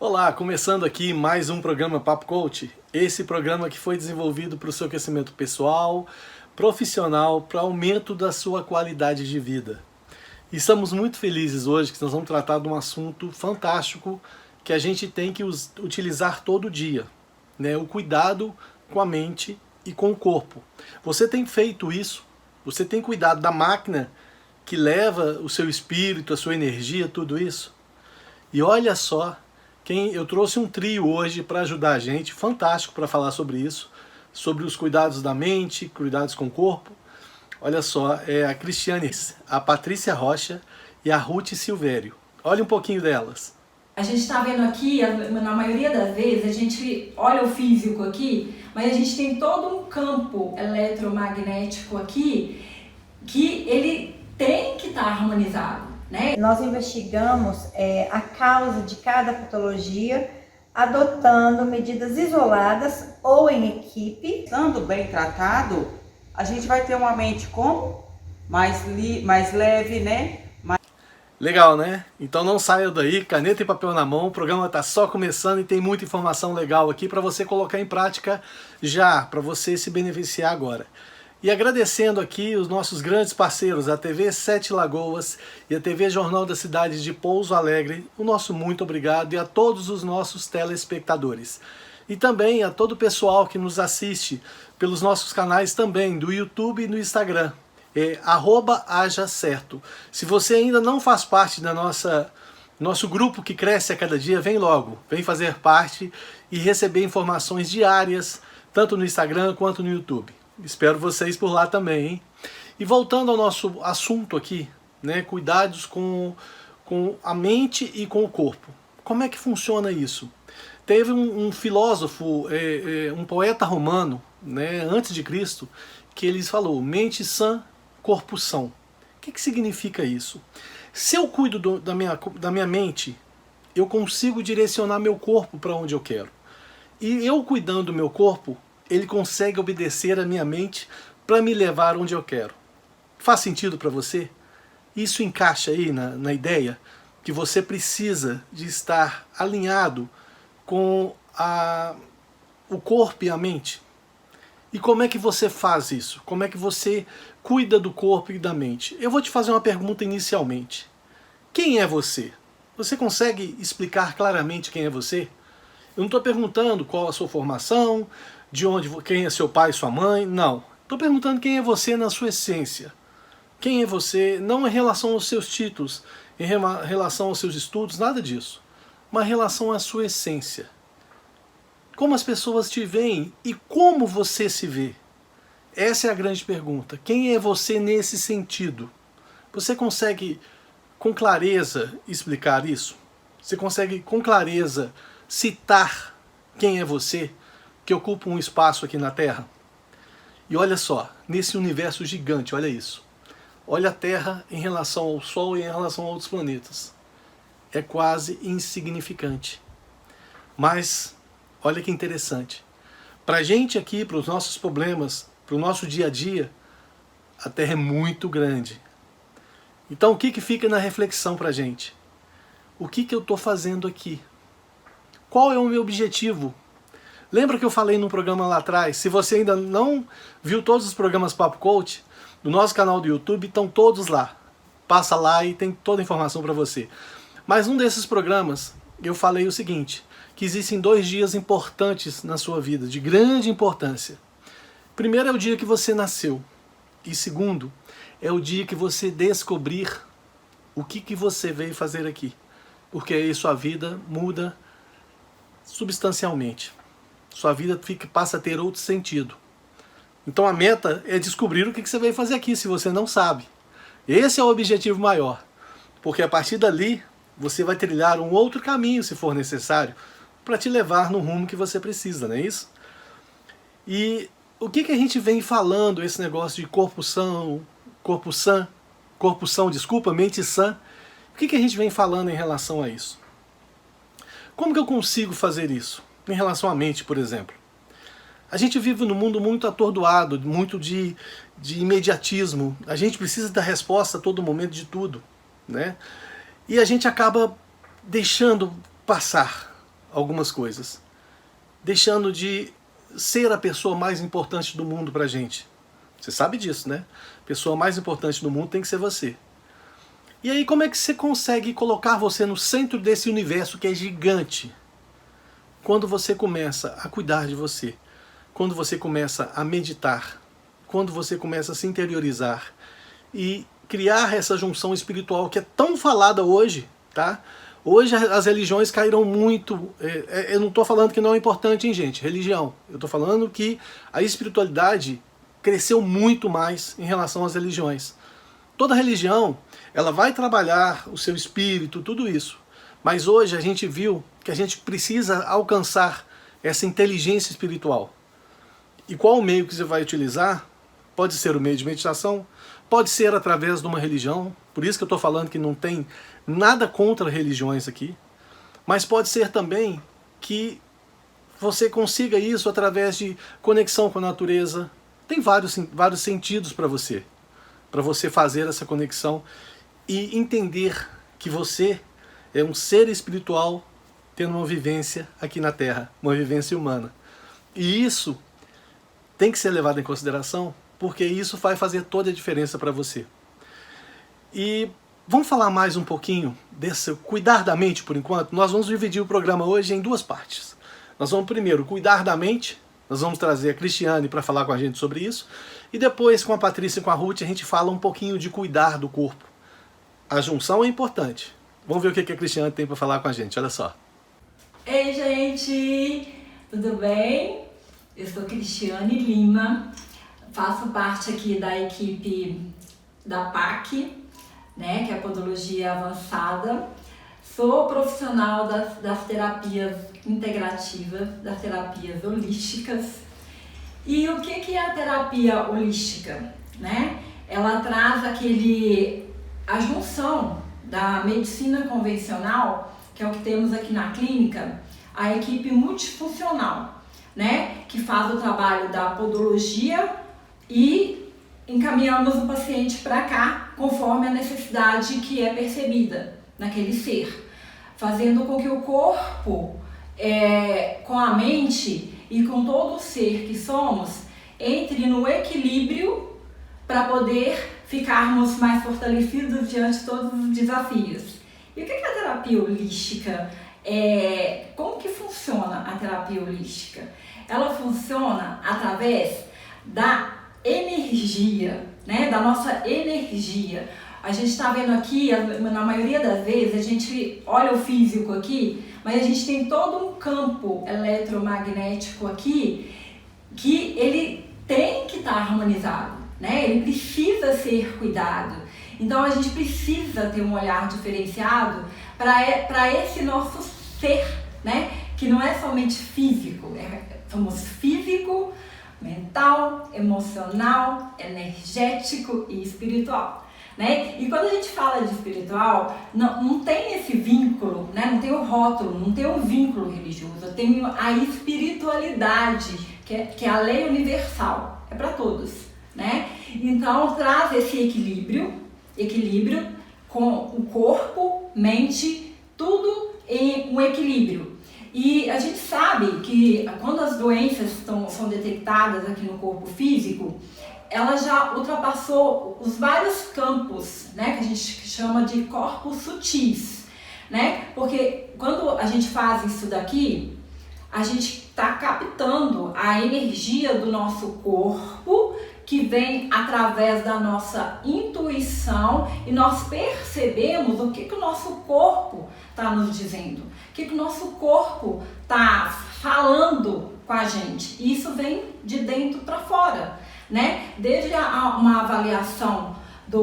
Olá, começando aqui mais um programa Papo Coach. Esse programa que foi desenvolvido para o seu crescimento pessoal, profissional, para aumento da sua qualidade de vida. E estamos muito felizes hoje que nós vamos tratar de um assunto fantástico que a gente tem que utilizar todo dia, né? O cuidado com a mente e com o corpo. Você tem feito isso? Você tem cuidado da máquina que leva o seu espírito, a sua energia, tudo isso? E olha só, eu trouxe um trio hoje para ajudar a gente, fantástico para falar sobre isso, sobre os cuidados da mente, cuidados com o corpo. Olha só, é a Cristiane, a Patrícia Rocha e a Ruth Silvério. Olha um pouquinho delas. A gente está vendo aqui, na maioria das vezes, a gente olha o físico aqui, mas a gente tem todo um campo eletromagnético aqui que ele tem que estar harmonizado, né? Nós investigamos a causa de cada patologia, adotando medidas isoladas ou em equipe. Estando bem tratado, a gente vai ter uma mente como? Mais leve, né? Legal, né? Então não saia daí, caneta e papel na mão, o programa está só começando e tem muita informação legal aqui para você colocar em prática já, para você se beneficiar agora. E agradecendo aqui os nossos grandes parceiros, a TV Sete Lagoas e a TV Jornal da Cidade de Pouso Alegre, o nosso muito obrigado e a todos os nossos telespectadores. E também a todo o pessoal que nos assiste pelos nossos canais também, do YouTube e no Instagram. @hajacerto. Se você ainda não faz parte da nosso grupo que cresce a cada dia, vem logo, vem fazer parte e receber informações diárias, tanto no Instagram quanto no YouTube. Espero vocês por lá também, hein? E voltando ao nosso assunto aqui, né, cuidados com a mente e com o corpo. Como é que funciona isso? Teve um filósofo, um poeta romano, né, antes de Cristo, que ele falou, mente sã, corpo são. O que significa isso? Se eu cuido da minha mente, eu consigo direcionar meu corpo para onde eu quero. E eu cuidando do meu corpo, ele consegue obedecer a minha mente para me levar onde eu quero. Faz sentido para você? Isso encaixa aí na ideia que você precisa de estar alinhado com o corpo e a mente? E como é que você faz isso? Como é que você cuida do corpo e da mente? Eu vou te fazer uma pergunta inicialmente. Quem é você? Você consegue explicar claramente quem é você? Eu não estou perguntando qual a sua formação, quem é seu pai e sua mãe, não. Estou perguntando quem é você na sua essência. Quem é você, não em relação aos seus títulos, em relação aos seus estudos, nada disso. Mas em relação à sua essência. Como as pessoas te veem e como você se vê? Essa é a grande pergunta. Quem é você nesse sentido? Você consegue com clareza explicar isso? Você consegue com clareza citar quem é você que ocupa um espaço aqui na Terra? E olha só, nesse universo gigante, olha isso. Olha a Terra em relação ao Sol e em relação a outros planetas. É quase insignificante. Mas olha que interessante. Para a gente aqui, para os nossos problemas, para o nosso dia a dia, a Terra é muito grande. Então o que fica na reflexão para a gente? O que eu estou fazendo aqui? Qual é o meu objetivo? Lembra que eu falei num programa lá atrás? Se você ainda não viu todos os programas Papo Coach, no nosso canal do YouTube, estão todos lá. Passa lá e tem toda a informação para você. Mas num desses programas, eu falei o seguinte, que existem 2 dias importantes na sua vida, de grande importância. Primeiro é o dia que você nasceu. E segundo, é o dia que você descobrir o que você veio fazer aqui. Porque aí sua vida muda substancialmente. Sua vida passa a ter outro sentido. Então a meta é descobrir o que você veio fazer aqui, se você não sabe. Esse é o objetivo maior. Porque a partir dali, você vai trilhar um outro caminho, se for necessário, para te levar no rumo que você precisa, não é isso? E o que a gente vem falando, esse negócio de corpo são, mente sã, o que a gente vem falando em relação a isso? Como que eu consigo fazer isso? Em relação à mente, por exemplo. A gente vive num mundo muito atordoado, muito de imediatismo. A gente precisa da resposta a todo momento de tudo, né? E a gente acaba deixando passar. algumas coisas, deixando de ser a pessoa mais importante do mundo pra gente. Você sabe disso, né? A pessoa mais importante do mundo tem que ser você. E aí como é que você consegue colocar você no centro desse universo que é gigante? Quando você começa a cuidar de você, quando você começa a meditar, quando você começa a se interiorizar e criar essa junção espiritual que é tão falada hoje, tá? Hoje as religiões caíram muito, eu não estou falando que não é importante, hein, gente, religião. Eu estou falando que a espiritualidade cresceu muito mais em relação às religiões. Toda religião, ela vai trabalhar o seu espírito, tudo isso. Mas hoje a gente viu que a gente precisa alcançar essa inteligência espiritual. E qual o meio que você vai utilizar? Pode ser o meio de meditação, pode ser através de uma religião, por isso que eu estou falando que não tem nada contra religiões aqui, mas pode ser também que você consiga isso através de conexão com a natureza. Tem vários sentidos para você fazer essa conexão e entender que você é um ser espiritual tendo uma vivência aqui na Terra, uma vivência humana. E isso tem que ser levado em consideração, porque isso vai fazer toda a diferença para você. E vamos falar mais um pouquinho desse cuidar da mente por enquanto. Nós vamos dividir o programa hoje em duas partes. Nós vamos primeiro cuidar da mente, nós vamos trazer a Cristiane para falar com a gente sobre isso, e depois com a Patrícia e com a Ruth a gente fala um pouquinho de cuidar do corpo. A junção é importante. Vamos ver o que a Cristiane tem para falar com a gente, olha só. Ei, gente! Tudo bem? Eu sou Cristiane Lima, faço parte aqui da equipe da PAC, né, que é a Podologia Avançada. Sou profissional das terapias integrativas, das terapias holísticas. E o que é a terapia holística? Né? Ela traz a junção da medicina convencional, que é o que temos aqui na clínica, a equipe multifuncional, né, que faz o trabalho da podologia e encaminhamos o paciente para cá conforme a necessidade que é percebida naquele ser, fazendo com que o corpo, com a mente e com todo o ser que somos, entre no equilíbrio para poder ficarmos mais fortalecidos diante de todos os desafios. E o que é a terapia holística? Como que funciona a terapia holística? Ela funciona através da energia, né? Da nossa energia. A gente está vendo aqui, na maioria das vezes, a gente olha o físico aqui, mas a gente tem todo um campo eletromagnético aqui que ele tem que estar harmonizado, né? Ele precisa ser cuidado. Então a gente precisa ter um olhar diferenciado para esse nosso ser, né? Que não é somente físico, somos físico, mental, emocional, energético e espiritual. Né? E quando a gente fala de espiritual, não tem esse vínculo, né? Não tem o rótulo, não tem um vínculo religioso, tem a espiritualidade, que é a lei universal, é para todos. Né? Então traz esse equilíbrio com o corpo, mente, tudo em um equilíbrio. E a gente sabe que quando as doenças são detectadas aqui no corpo físico, ela já ultrapassou os vários campos, né, que a gente chama de corpos sutis, né? Porque quando a gente faz isso daqui, a gente está captando a energia do nosso corpo, que vem através da nossa intuição, e nós percebemos o que o nosso corpo está nos dizendo, o que o nosso corpo está falando com a gente. E isso vem de dentro para fora, né? Desde uma avaliação de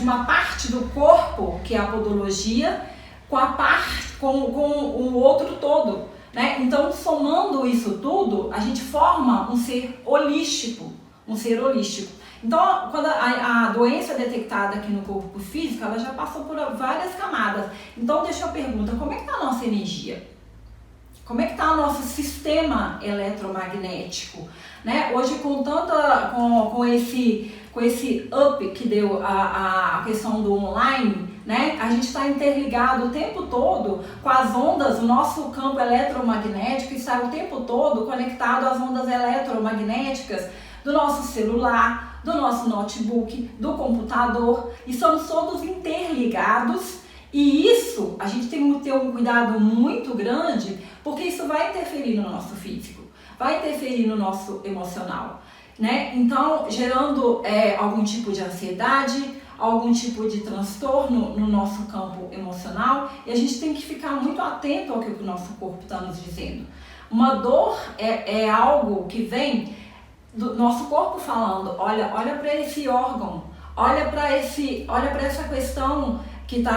uma parte do corpo, que é a podologia, com o outro todo. Né? Então, somando isso tudo, a gente forma um ser holístico. Então, quando a doença é detectada aqui no corpo físico, ela já passou por várias camadas. Então, deixa eu perguntar, como é que está a nossa energia? Como é que está o nosso sistema eletromagnético? Né? Hoje, com esse up que deu a questão do online, né? A gente está interligado o tempo todo com as ondas, o nosso campo eletromagnético está o tempo todo conectado às ondas eletromagnéticas do nosso celular, do nosso notebook, do computador, e somos todos interligados. E isso, a gente tem que ter um cuidado muito grande, porque isso vai interferir no nosso físico, vai interferir no nosso emocional, né? Então, gerando algum tipo de ansiedade, algum tipo de transtorno no nosso campo emocional, e a gente tem que ficar muito atento ao que o nosso corpo está nos dizendo. Uma dor é algo que vem do nosso corpo falando, olha para esse órgão, olha para essa questão que está,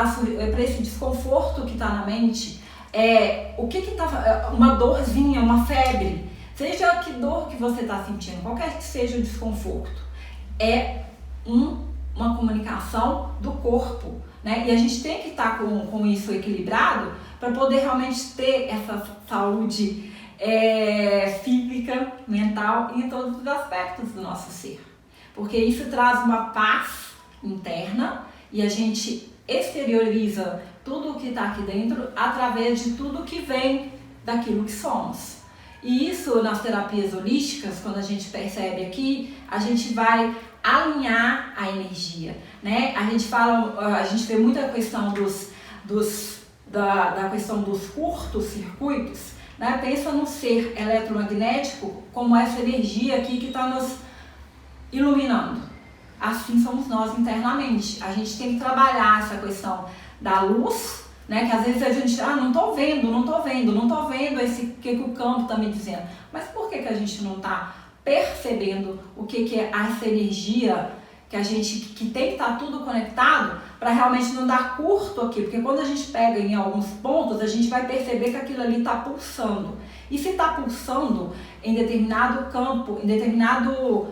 para esse desconforto que está na mente, o que está, uma dorzinha, uma febre, seja que dor que você está sentindo, qualquer que seja o desconforto, é uma comunicação do corpo, né? E a gente tem que estar com isso equilibrado para poder realmente ter essa saúde física, mental e em todos os aspectos do nosso ser, porque isso traz uma paz interna e a gente exterioriza tudo o que está aqui dentro através de tudo que vem daquilo que somos. E isso nas terapias holísticas, quando a gente percebe aqui, a gente vai alinhar a energia, né? A gente vê muita questão da questão dos curtos circuitos, né? Pensa no ser eletromagnético como essa energia aqui que está nos iluminando. Assim somos nós internamente. A gente tem que trabalhar essa questão da luz, né? Que às vezes a gente, não tô vendo esse que o campo está me dizendo. Mas por que a gente não está percebendo o que é essa energia que tem que estar tudo conectado para realmente não dar curto aqui? Porque quando a gente pega em alguns pontos, a gente vai perceber que aquilo ali está pulsando. E se está pulsando em determinado campo, em determinado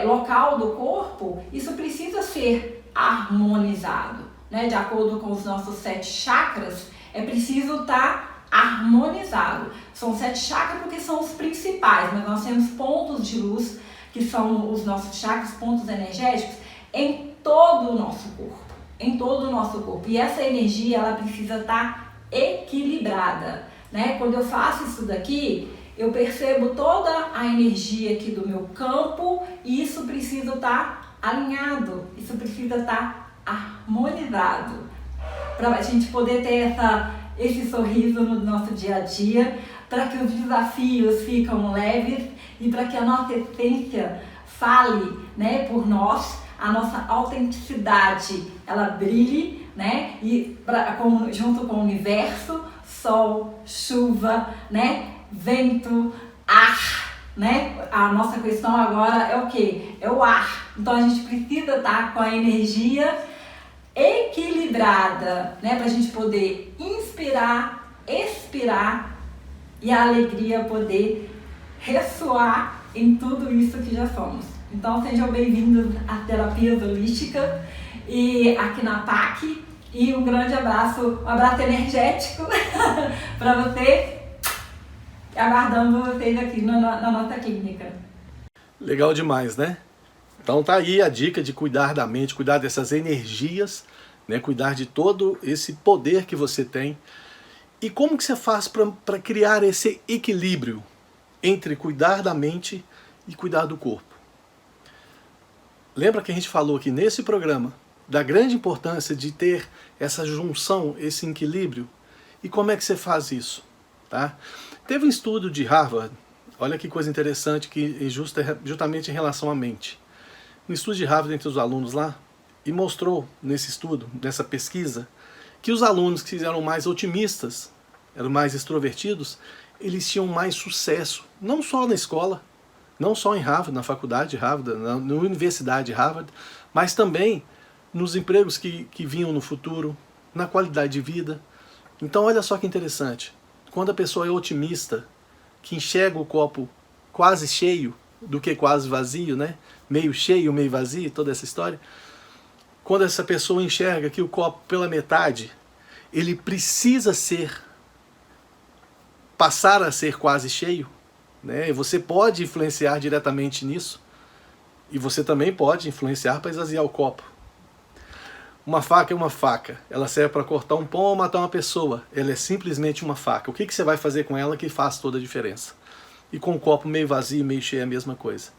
local do corpo, isso precisa ser harmonizado, né? De acordo com os nossos 7 chakras, é preciso estar harmonizado. São 7 chakras porque são os principais, mas nós temos pontos de luz, que são os nossos chakras, pontos energéticos, em todo o nosso corpo. E essa energia, ela precisa estar equilibrada, né? Quando eu faço isso daqui, eu percebo toda a energia aqui do meu campo e isso precisa estar alinhado, isso precisa estar harmonizado para a gente poder ter esse sorriso no nosso dia a dia, para que os desafios ficam leves e para que a nossa essência fale, né, por nós, a nossa autenticidade ela brilhe, né, e junto com o universo, sol, chuva, né, vento, ar, né? A nossa questão agora é o quê? É o ar. Então a gente precisa estar com a energia equilibrada, né? Para a gente poder inspirar, expirar e a alegria poder ressoar em tudo isso que já somos. Então sejam bem-vindos às terapias holísticas e aqui na PAC, e um grande abraço, um abraço energético para vocês. Aguardamos vocês aqui na nossa clínica. Legal demais, né? Então tá aí a dica de cuidar da mente, cuidar dessas energias, né? Cuidar de todo esse poder que você tem. E como que você faz para criar esse equilíbrio entre cuidar da mente e cuidar do corpo? Lembra que a gente falou aqui nesse programa da grande importância de ter essa junção, esse equilíbrio? E como é que você faz isso? Tá? Teve um estudo de Harvard, olha que coisa interessante, que justamente em relação à mente. Um estudo de Harvard entre os alunos lá, e mostrou nesse estudo, nessa pesquisa, que os alunos que eram mais otimistas, eram mais extrovertidos, eles tinham mais sucesso, não só na escola, não só em Harvard, na faculdade de Harvard, na universidade de Harvard, mas também nos empregos que vinham no futuro, na qualidade de vida. Então olha só que interessante. Quando a pessoa é otimista, que enxerga o copo quase cheio do que quase vazio, né? Meio cheio, meio vazio, toda essa história. Quando essa pessoa enxerga que o copo pela metade, ele precisa ser passar a ser quase cheio, né? E você pode influenciar diretamente nisso. E você também pode influenciar para esvaziar o copo. Uma faca é uma faca. Ela serve para cortar um pão ou matar uma pessoa. Ela é simplesmente uma faca. O que você vai fazer com ela que faz toda a diferença? E com o copo meio vazio, meio cheio é a mesma coisa.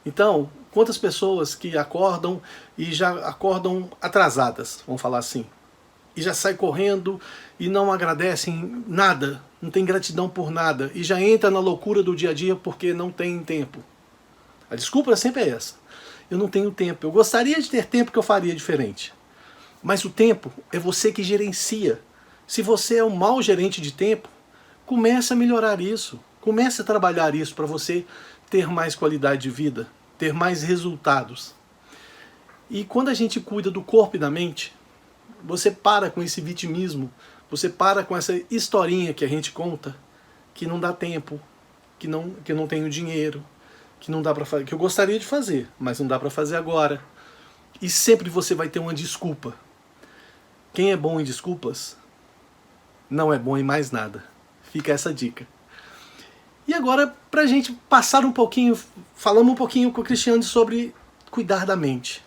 Então, quantas pessoas que acordam e já acordam atrasadas, vamos falar assim, e já saem correndo e não agradecem nada, não tem gratidão por nada, e já entra na loucura do dia a dia porque não tem tempo. A desculpa sempre é essa. Eu não tenho tempo. Eu gostaria de ter tempo que eu faria diferente. Mas o tempo é você que gerencia. Se você é um mau gerente de tempo, comece a melhorar isso. Comece a trabalhar isso para você ter mais qualidade de vida, ter mais resultados. E quando a gente cuida do corpo e da mente, você para com esse vitimismo, você para com essa historinha que a gente conta, que não dá tempo, que eu não tenho dinheiro, que não dá para fazer, que eu gostaria de fazer, mas não dá para fazer agora. E sempre você vai ter uma desculpa. Quem é bom em desculpas não é bom em mais nada. Fica essa dica. E agora, pra gente passar um pouquinho, falamos um pouquinho com o Cristiano sobre cuidar da mente.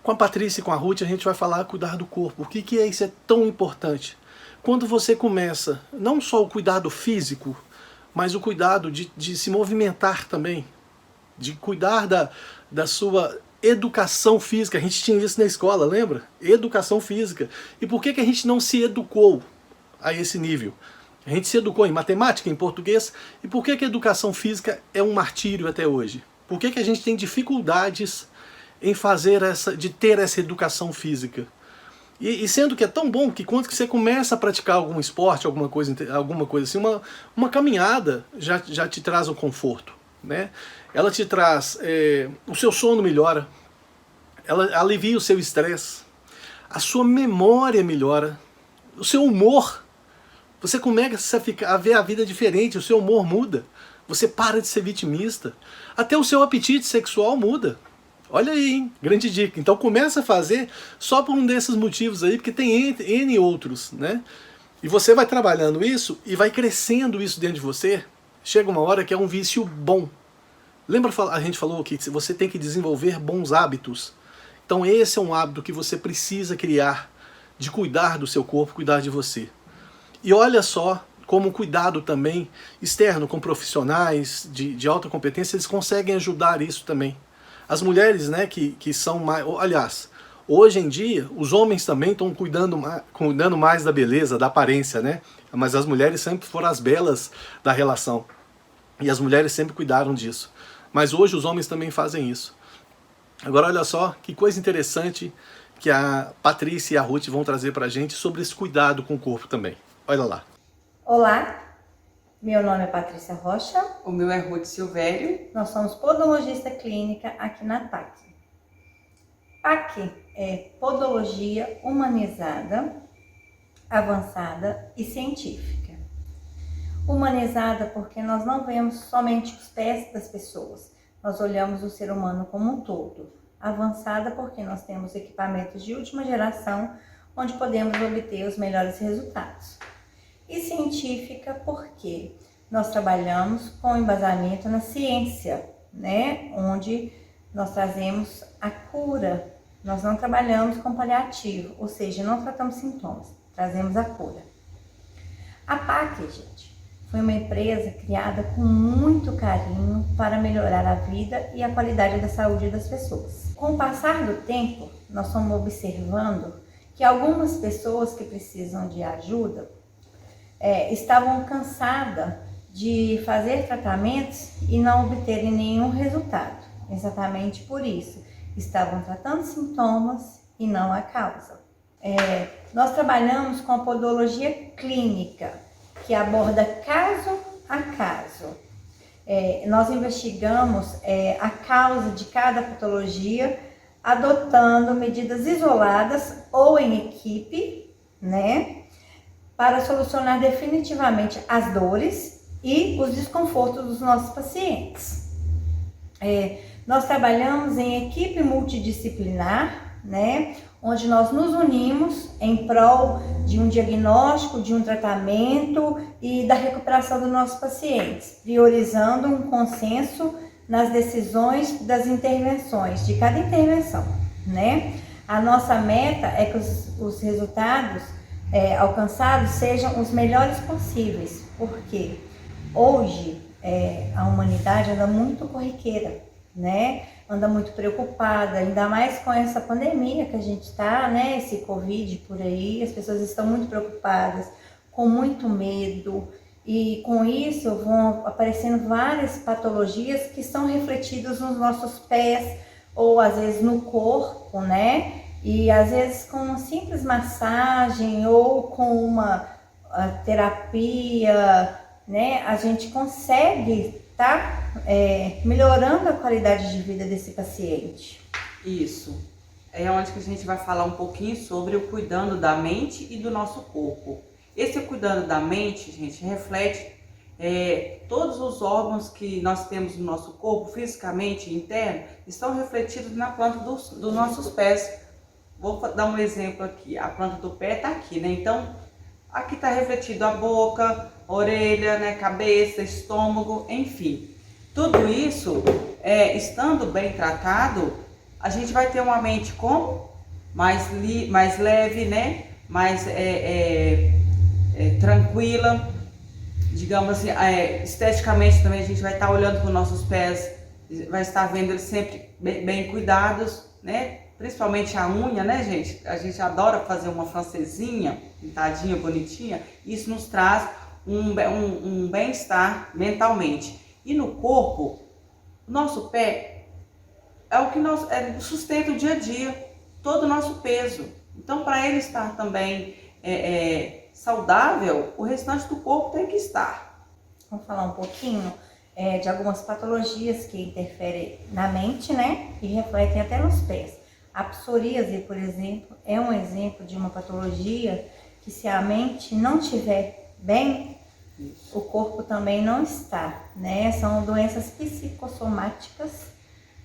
Com a Patrícia e com a Ruth a gente vai falar cuidar do corpo. O que é isso? É tão importante. Quando você começa, não só o cuidado físico, mas o cuidado de se movimentar também, de cuidar da sua educação física. A gente tinha isso na escola, lembra? Educação física. E por que a gente não se educou a esse nível? A gente se educou em matemática, em português. E por que a educação física é um martírio até hoje? Por que a gente tem dificuldades em de ter essa educação física? E sendo que é tão bom que quando você começa a praticar algum esporte, alguma coisa assim, uma caminhada já te traz um conforto, né? Ela te traz, o seu sono melhora, ela alivia o seu estresse, a sua memória melhora, o seu humor, você começa a ver a vida diferente, o seu humor muda, você para de ser vitimista, até o seu apetite sexual muda. Olha aí, hein? Grande dica. Então começa a fazer só por um desses motivos aí, porque tem N outros, né? E você vai trabalhando isso e vai crescendo isso dentro de você. Chega uma hora que é um vício bom. Lembra, a gente falou que você tem que desenvolver bons hábitos. Então esse é um hábito que você precisa criar, de cuidar do seu corpo, cuidar de você. E olha só como cuidado também externo, com profissionais de alta competência, eles conseguem ajudar isso também. As mulheres, né, que são mais... Aliás, hoje em dia, os homens também estão cuidando mais da beleza, da aparência, né? Mas as mulheres sempre foram as belas da relação. E as mulheres sempre cuidaram disso. Mas hoje os homens também fazem isso. Agora olha só que coisa interessante que a Patrícia e a Ruth vão trazer pra gente sobre esse cuidado com o corpo também. Olha lá. Olá, meu nome é Patrícia Rocha. O meu é Ruth Silvério. Nós somos podologista clínica aqui na PAC. PAC é podologia humanizada, avançada e científica. Humanizada porque nós não vemos somente os pés das pessoas, nós olhamos o ser humano como um todo. Avançada porque nós temos equipamentos de última geração onde podemos obter os melhores resultados. E científica porque nós trabalhamos com embasamento na ciência, né? Onde nós trazemos a cura. Nós não trabalhamos com paliativo, ou seja, não tratamos sintomas, trazemos a cura. A PAC, gente, foi uma empresa criada com muito carinho para melhorar a vida e a qualidade da saúde das pessoas. Com o passar do tempo, nós fomos observando que algumas pessoas que precisam de ajuda estavam cansadas de fazer tratamentos e não obterem nenhum resultado. Exatamente por isso, estavam tratando sintomas e não a causa. Nós trabalhamos com a podologia clínica, que aborda caso a caso. Nós investigamos a causa de cada patologia, adotando medidas isoladas ou em equipe, né? Para solucionar definitivamente as dores e os desconfortos dos nossos pacientes. Nós trabalhamos em equipe multidisciplinar, né, onde nós nos unimos em prol de um diagnóstico, de um tratamento e da recuperação dos nossos pacientes, priorizando um consenso nas decisões das intervenções, de cada intervenção, né? A nossa meta é que os resultados alcançados sejam os melhores possíveis, porque hoje a humanidade anda muito corriqueira, né? Anda muito preocupada, ainda mais com essa pandemia que a gente está, né? Esse Covid por aí, as pessoas estão muito preocupadas, com muito medo, e com isso vão aparecendo várias patologias que são refletidas nos nossos pés, ou às vezes no corpo, né? E às vezes com uma simples massagem ou com uma terapia, né? A gente consegue melhorando a qualidade de vida desse paciente. Isso. É onde que a gente vai falar um pouquinho sobre o cuidando da mente e do nosso corpo. Esse cuidando da mente, gente, reflete todos os órgãos que nós temos no nosso corpo, fisicamente, interno, estão refletidos na planta dos nossos pés. Vou dar um exemplo aqui. A planta do pé está aqui, né? Então, aqui está refletido a boca, orelha, né? Cabeça, estômago, enfim. Tudo isso, estando bem tratado, a gente vai ter uma mente como? Mais leve, né? Mais tranquila. Digamos assim, esteticamente também a gente vai estar olhando para os nossos pés, vai estar vendo eles sempre bem cuidados, né? Principalmente a unha, né, gente? A gente adora fazer uma francesinha, pintadinha, bonitinha. Isso nos traz um bem-estar mentalmente. E no corpo, o nosso pé é o que sustenta o dia a dia, todo o nosso peso. Então, para ele estar também saudável, o restante do corpo tem que estar. Vamos falar um pouquinho de algumas patologias que interferem na mente, né? E refletem até nos pés. A psoríase, por exemplo, é um exemplo de uma patologia que, se a mente não estiver bem, o corpo também não está, né? São doenças psicossomáticas,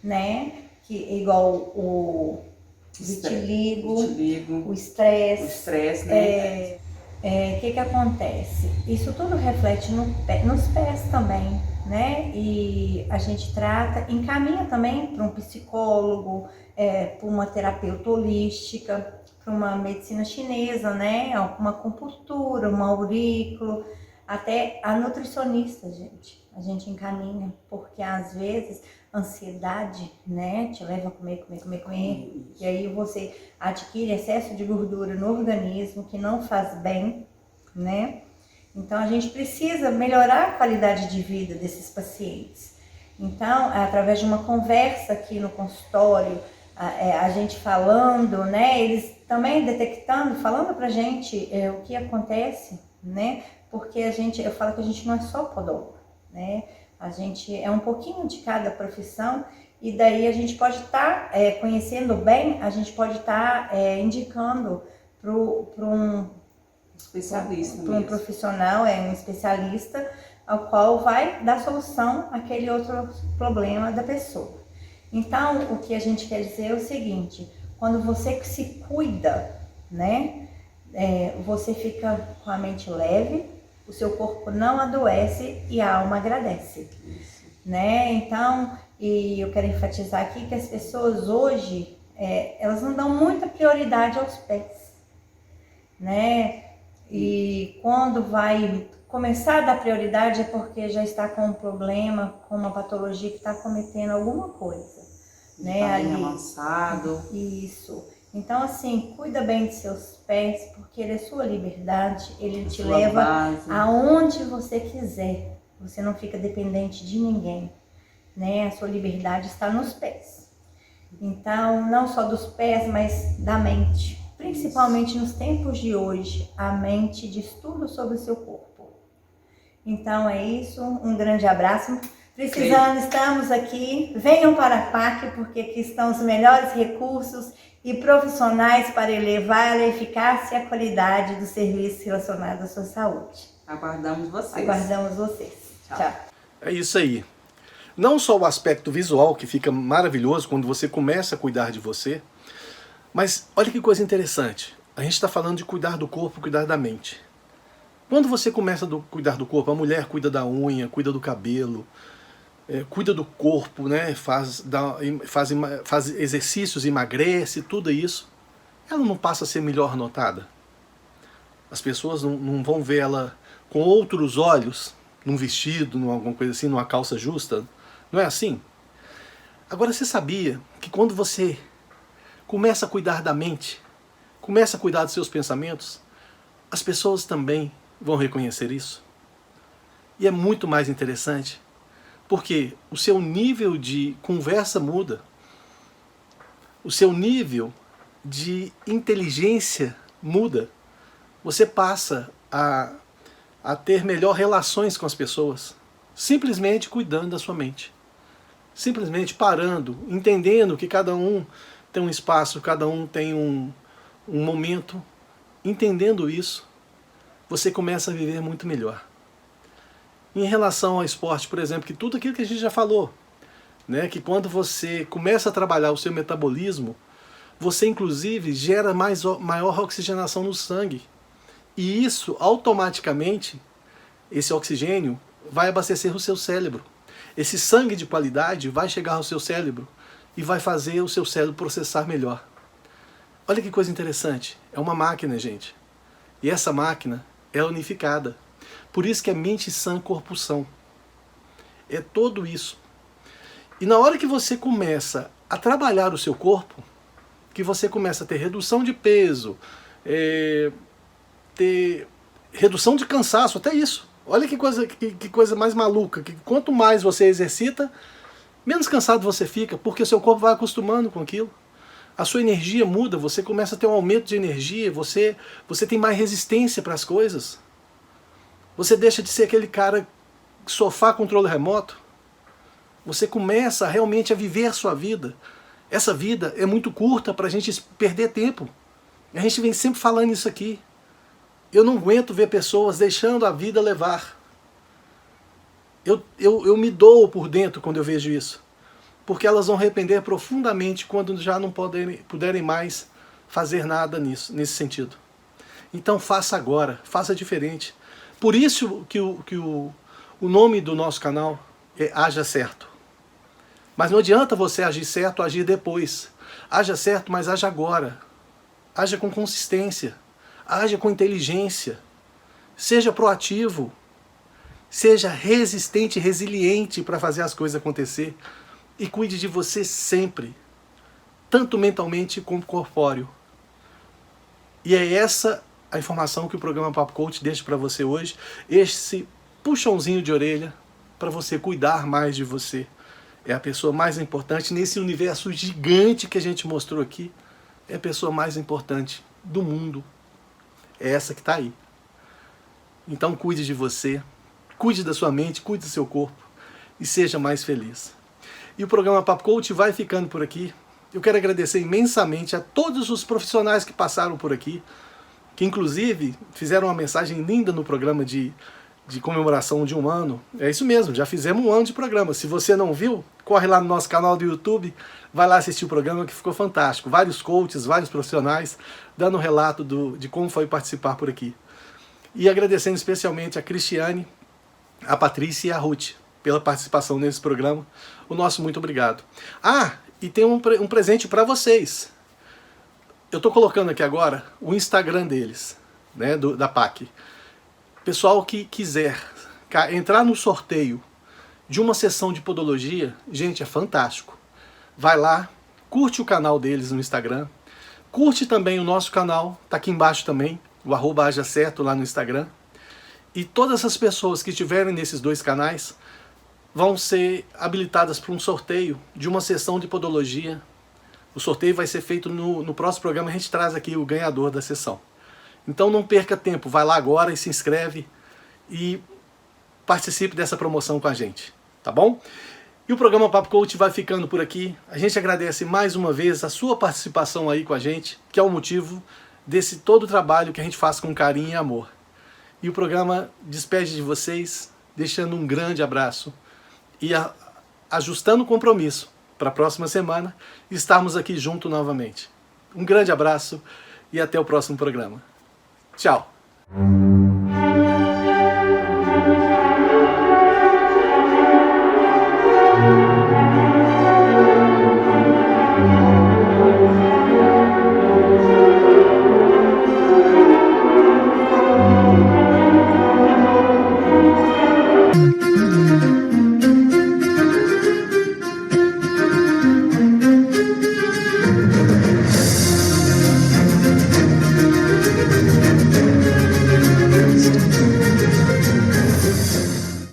né? Que igual o vitiligo, o estresse, né? Que acontece? Isso tudo reflete nos pés também, né? E a gente encaminha também para um psicólogo, para uma terapeuta holística, para uma medicina chinesa, né? Uma acupuntura, um aurículo, até a nutricionista, gente. A gente encaminha, porque às vezes a ansiedade, né, te leva a comer, e aí você adquire excesso de gordura no organismo que não faz bem, né? Então a gente precisa melhorar a qualidade de vida desses pacientes. Então, através de uma conversa aqui no consultório, a gente falando, né, eles também detectando, falando pra gente o que acontece, né? Porque eu falo que a gente não é só podólogo, né? A gente é um pouquinho de cada profissão, e daí a gente pode estar conhecendo bem, a gente pode estar indicando para um especialista, para um profissional, um especialista, ao qual vai dar solução àquele outro problema da pessoa. Então, o que a gente quer dizer é o seguinte: quando você se cuida, né, você fica com a mente leve, o seu corpo não adoece e a alma agradece, né? Então, e eu quero enfatizar aqui que as pessoas hoje, elas não dão muita prioridade aos pés, né? E quando vai começar a dar prioridade é porque já está com um problema, com uma patologia que está cometendo alguma coisa, né? Tá bem avançado. Isso. Então, assim, cuida bem de seus pés, porque ele é sua liberdade, ele te leva aonde você quiser. Você não fica dependente de ninguém, né? A sua liberdade está nos pés. Então, não só dos pés, mas da mente. Principalmente nos tempos de hoje, a mente diz tudo sobre o seu corpo. Então é isso, um grande abraço. Precisando, estamos aqui. Venham para a PAC, porque aqui estão os melhores recursos e profissionais para elevar a eficácia e a qualidade dos serviços relacionados à sua saúde. Aguardamos vocês. Aguardamos vocês. Tchau. É isso aí. Não só o aspecto visual, que fica maravilhoso quando você começa a cuidar de você, mas olha que coisa interessante. a gente está falando de cuidar do corpo, cuidar da mente. Quando você começa a cuidar do corpo, a mulher cuida da unha, cuida do cabelo, cuida do corpo, né? faz exercícios, emagrece, tudo isso, ela não passa a ser melhor notada. As pessoas não vão ver ela com outros olhos, num vestido, numa alguma coisa assim, numa calça justa. Não é assim? Agora, você sabia que quando você começa a cuidar da mente, começa a cuidar dos seus pensamentos, as pessoas também vão reconhecer isso? E é muito mais interessante, porque o seu nível de conversa muda, o seu nível de inteligência muda, você passa a ter melhor relações com as pessoas, simplesmente cuidando da sua mente. Simplesmente parando, entendendo que cada um tem um espaço, cada um tem um momento. Entendendo isso, você começa a viver muito melhor. Em relação ao esporte, por exemplo, que tudo aquilo que a gente já falou, né, que quando você começa a trabalhar o seu metabolismo, você inclusive gera maior oxigenação no sangue. E isso, automaticamente, esse oxigênio vai abastecer o seu cérebro. Esse sangue de qualidade vai chegar ao seu cérebro e vai fazer o seu cérebro processar melhor. Olha que coisa interessante. É uma máquina, gente. E essa máquina é unificada. Por isso que é mente sã, corpo são. É tudo isso. E na hora que você começa a trabalhar o seu corpo, que você começa a ter redução de peso, ter redução de cansaço, até isso. Olha que coisa mais maluca, que quanto mais você exercita, menos cansado você fica, porque o seu corpo vai acostumando com aquilo. A sua energia muda, você começa a ter um aumento de energia, você tem mais resistência para as coisas. Você deixa de ser aquele cara sofá, controle remoto. Você começa realmente a viver a sua vida. Essa vida é muito curta para a gente perder tempo. A gente vem sempre falando isso aqui. Eu não aguento ver pessoas deixando a vida levar. Eu me dou por dentro quando eu vejo isso. Porque elas vão arrepender profundamente quando já não puderem mais fazer nada nesse sentido. Então faça agora, faça diferente. Por isso que o nome do nosso canal é Haja Certo. Mas não adianta você agir certo, agir depois. Haja certo, mas haja agora. Haja com consistência. Haja com inteligência. Seja proativo. Seja resistente, resiliente para fazer as coisas acontecer. E cuide de você sempre. Tanto mentalmente como corpóreo. E é essa a informação que o programa Papo Coach deixa para você hoje. Esse puxãozinho de orelha para você cuidar mais de você. É a pessoa mais importante nesse universo gigante que a gente mostrou aqui. É a pessoa mais importante do mundo. É essa que está aí. Então cuide de você, cuide da sua mente, cuide do seu corpo e seja mais feliz. E o programa Papo Coach vai ficando por aqui. Eu quero agradecer imensamente a todos os profissionais que passaram por aqui, que inclusive fizeram uma mensagem linda no programa de comemoração de 1 ano. É isso mesmo, já fizemos 1 ano de programa. Se você não viu, corre lá no nosso canal do YouTube, vai lá assistir o programa que ficou fantástico. Vários coaches, vários profissionais dando um relato de como foi participar por aqui. E agradecendo especialmente a Cristiane, a Patrícia e a Ruth pela participação nesse programa. O nosso muito obrigado. Ah, e tem um presente para vocês. Eu estou colocando aqui agora o Instagram deles, né, da PAC. Pessoal que quiser entrar no sorteio de uma sessão de podologia, gente, é fantástico. Vai lá, curte o canal deles no Instagram, curte também o nosso canal, tá aqui embaixo também, o @hajacerto lá no Instagram. E todas as pessoas que estiverem nesses 2 canais vão ser habilitadas para um sorteio de uma sessão de podologia. O sorteio vai ser feito no próximo programa, a gente traz aqui o ganhador da sessão. Então não perca tempo, vai lá agora e se inscreve e participe dessa promoção com a gente, tá bom? E o programa Papo Coach vai ficando por aqui. A gente agradece mais uma vez a sua participação aí com a gente, que é o motivo desse todo o trabalho que a gente faz com carinho e amor. E o programa despede de vocês, deixando um grande abraço e ajustando o compromisso para a próxima semana estarmos aqui junto novamente. Um grande abraço e até o próximo programa. Tchau!